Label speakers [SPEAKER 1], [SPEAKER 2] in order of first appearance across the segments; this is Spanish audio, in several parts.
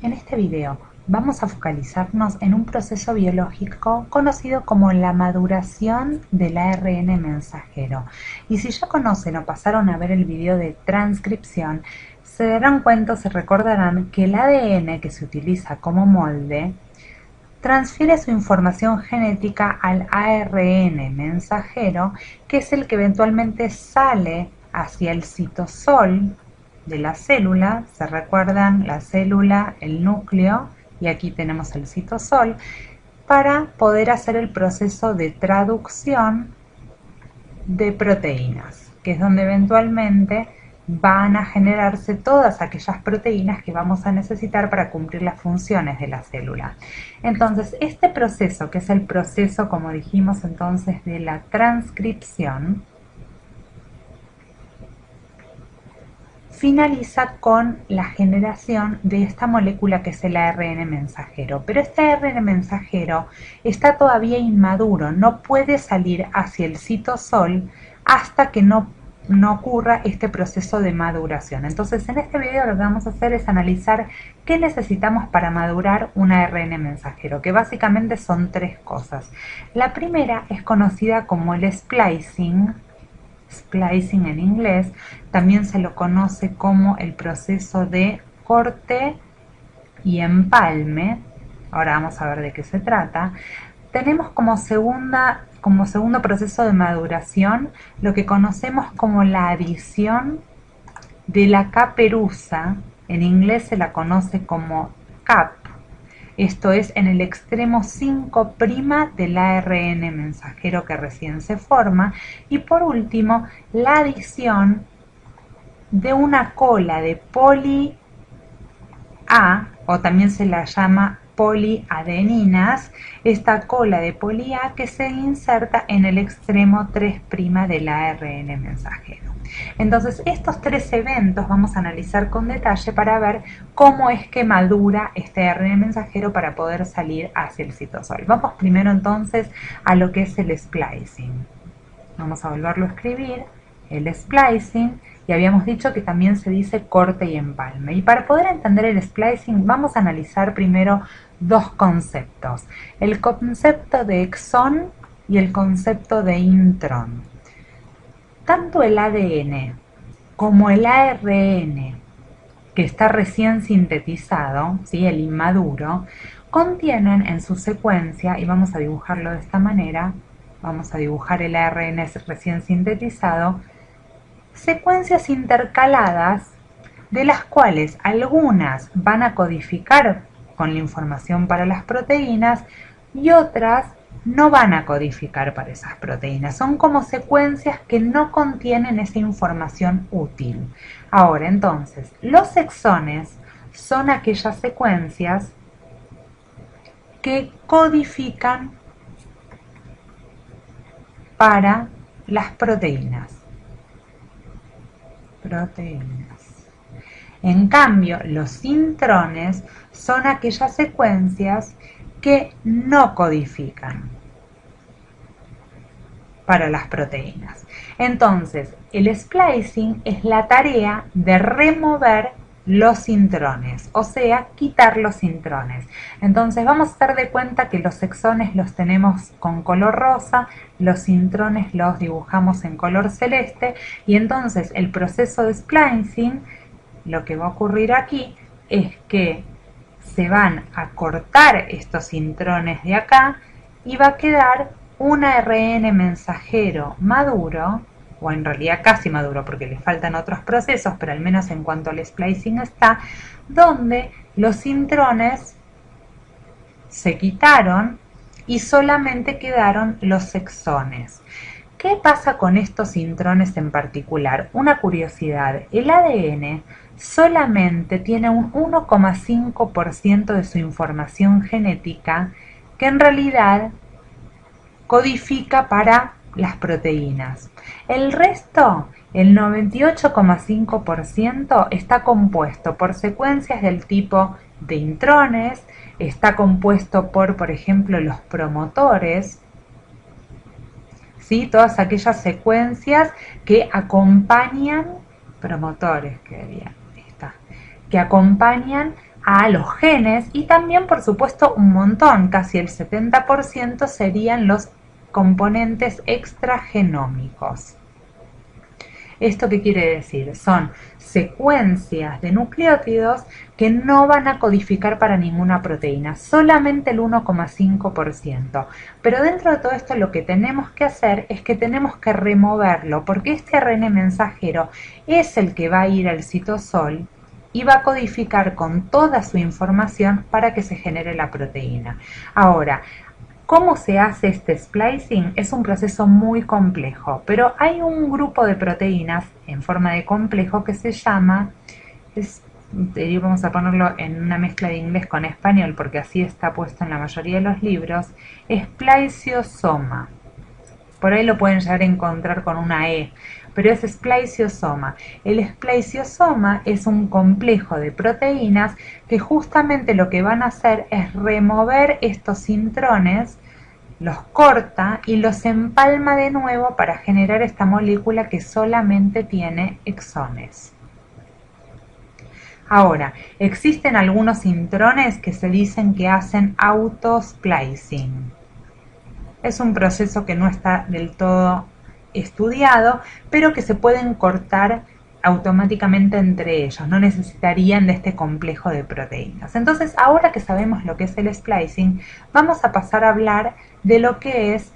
[SPEAKER 1] En este video vamos a focalizarnos en un proceso biológico conocido como la maduración del ARN mensajero. Y si ya conocen o pasaron a ver el video de transcripción, se darán cuenta, se recordarán que el ADN que se utiliza como molde transfiere su información genética al ARN mensajero, que es el que eventualmente sale hacia el citosol de la célula. Se recuerdan la célula, el núcleo, y aquí tenemos el citosol, para poder hacer el proceso de traducción de proteínas, que es donde eventualmente van a generarse todas aquellas proteínas que vamos a necesitar para cumplir las funciones de la célula. Entonces, este proceso, que es el proceso, como dijimos entonces, de la transcripción, finaliza con la generación de esta molécula que es el ARN mensajero. Pero este ARN mensajero está todavía inmaduro, no puede salir hacia el citosol hasta que no ocurra este proceso de maduración. Entonces, en este video lo que vamos a hacer es analizar qué necesitamos para madurar un ARN mensajero, que básicamente son tres cosas. La primera es conocida como el splicing en inglés, también se lo conoce como el proceso de corte y empalme. Ahora vamos a ver de qué se trata. Tenemos como segundo proceso de maduración lo que conocemos como la adición de la caperuza. En inglés se la conoce como cap. Esto es en el extremo 5' del ARN mensajero que recién se forma. Y por último, la adición de una cola de poli A, o también se la llama poliadeninas, esta cola de poli A que se inserta en el extremo 3' del ARN mensajero. Entonces, estos tres eventos vamos a analizar con detalle para ver cómo es que madura este ARN mensajero para poder salir hacia el citosol. Vamos primero entonces a lo que es el splicing. Vamos a volverlo a escribir, el splicing, y habíamos dicho que también se dice corte y empalme. Y para poder entender el splicing vamos a analizar primero dos conceptos: el concepto de exón y el concepto de intrón. Tanto el ADN como el ARN que está recién sintetizado, ¿sí?, el inmaduro, contienen en su secuencia, y vamos a dibujarlo de esta manera, vamos a dibujar el ARN recién sintetizado, secuencias intercaladas de las cuales algunas van a codificar con la información para las proteínas y otras no van a codificar para esas proteínas. Son como secuencias que no contienen esa información útil. Ahora, entonces, los exones son aquellas secuencias que codifican para las proteínas. En cambio, los intrones son aquellas secuencias que no codifican para las proteínas. Entonces, el splicing es la tarea de remover los intrones, o sea, quitar los intrones. Entonces vamos a dar de cuenta que los exones los tenemos con color rosa, los intrones los dibujamos en color celeste, y entonces el proceso de splicing, lo que va a ocurrir aquí es que se van a cortar estos intrones de acá y va a quedar un ARN mensajero maduro, o en realidad casi maduro porque le faltan otros procesos, pero al menos en cuanto al splicing está, donde los intrones se quitaron y solamente quedaron los exones. ¿Qué pasa con estos intrones en particular? Una curiosidad: el ADN solamente tiene un 1,5% de su información genética que en realidad codifica para las proteínas. El resto, el 98,5%, está compuesto por secuencias del tipo de intrones, está compuesto por ejemplo, los promotores, ¿sí?, todas aquellas secuencias que acompañan, promotores, que acompañan a los genes y también, por supuesto, un montón, casi el 70% serían los componentes extragenómicos. ¿Esto qué quiere decir? Son secuencias de nucleótidos que no van a codificar para ninguna proteína, solamente el 1,5%. Pero dentro de todo esto lo que tenemos que hacer es que tenemos que removerlo, porque este ARN mensajero es el que va a ir al citosol y va a codificar con toda su información para que se genere la proteína. Ahora, ¿cómo se hace este splicing? Es un proceso muy complejo, pero hay un grupo de proteínas en forma de complejo que se llama, vamos a ponerlo en una mezcla de inglés con español porque así está puesto en la mayoría de los libros, spliciosoma. Por ahí lo pueden llegar a encontrar con una E, pero es spliciosoma. El spliciosoma es un complejo de proteínas que justamente lo que van a hacer es remover estos intrones, los corta y los empalma de nuevo para generar esta molécula que solamente tiene exones. Ahora, existen algunos intrones que se dicen que hacen autosplicing. Es un proceso que no está del todo estudiado, pero que se pueden cortar automáticamente entre ellos, no necesitarían de este complejo de proteínas. Entonces, ahora que sabemos lo que es el splicing, vamos a pasar a hablar de lo que es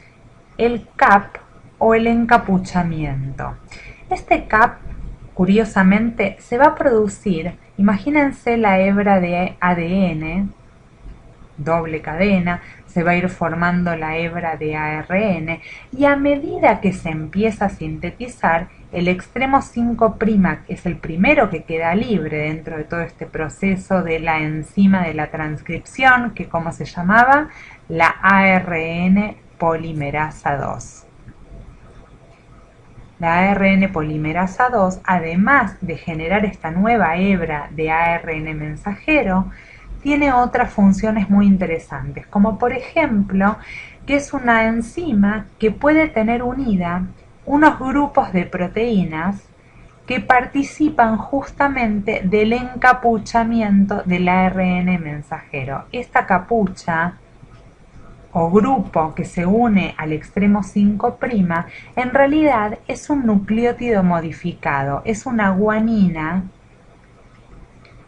[SPEAKER 1] el CAP o el encapuchamiento. Este CAP, curiosamente, se va a producir, imagínense la hebra de ADN, doble cadena, se va a ir formando la hebra de ARN y a medida que se empieza a sintetizar, el extremo 5', que es el primero que queda libre dentro de todo este proceso de la enzima de la transcripción, que ¿cómo se llamaba? La ARN polimerasa 2. La ARN polimerasa 2, además de generar esta nueva hebra de ARN mensajero, tiene otras funciones muy interesantes, como por ejemplo que es una enzima que puede tener unida unos grupos de proteínas que participan justamente del encapuchamiento del ARN mensajero. Esta capucha o grupo que se une al extremo 5', en realidad es un nucleótido modificado, es una guanina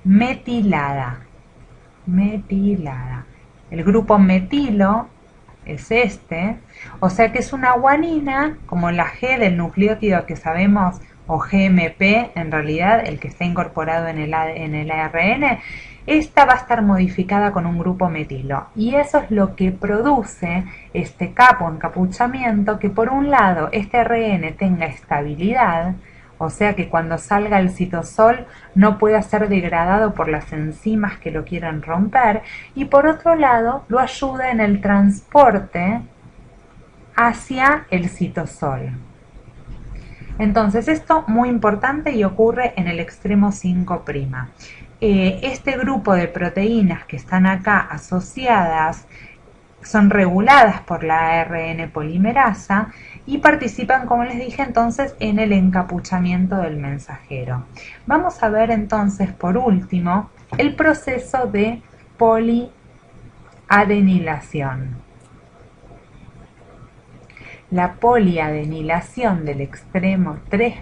[SPEAKER 1] metilada. El grupo metilo es este, o sea que es una guanina como la G del nucleótido que sabemos, o GMP en realidad, el que está incorporado en el ARN. Esta va a estar modificada con un grupo metilo y eso es lo que produce este capo encapuchamiento, que por un lado este ARN tenga estabilidad, o sea que cuando salga el citosol no pueda ser degradado por las enzimas que lo quieran romper, y por otro lado lo ayuda en el transporte hacia el citosol. Entonces esto muy importante y ocurre en el extremo 5'. Este grupo de proteínas que están acá asociadas son reguladas por la ARN polimerasa y participan, como les dije entonces, en el encapuchamiento del mensajero. Vamos a ver entonces, por último, el proceso de poliadenilación. La poliadenilación del extremo 3'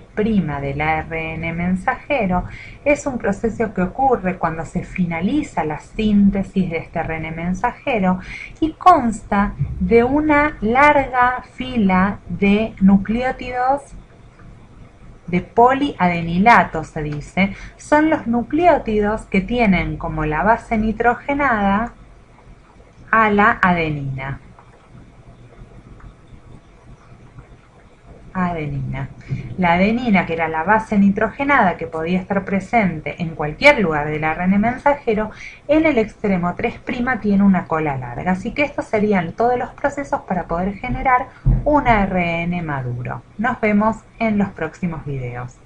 [SPEAKER 1] del ARN mensajero es un proceso que ocurre cuando se finaliza la síntesis de este ARN mensajero y consta de una larga fila de nucleótidos de poliadenilato, se dice. Son los nucleótidos que tienen como la base nitrogenada a la adenina. La adenina, que era la base nitrogenada que podía estar presente en cualquier lugar del ARN mensajero, en el extremo 3' tiene una cola larga. Así que estos serían todos los procesos para poder generar un ARN maduro. Nos vemos en los próximos videos.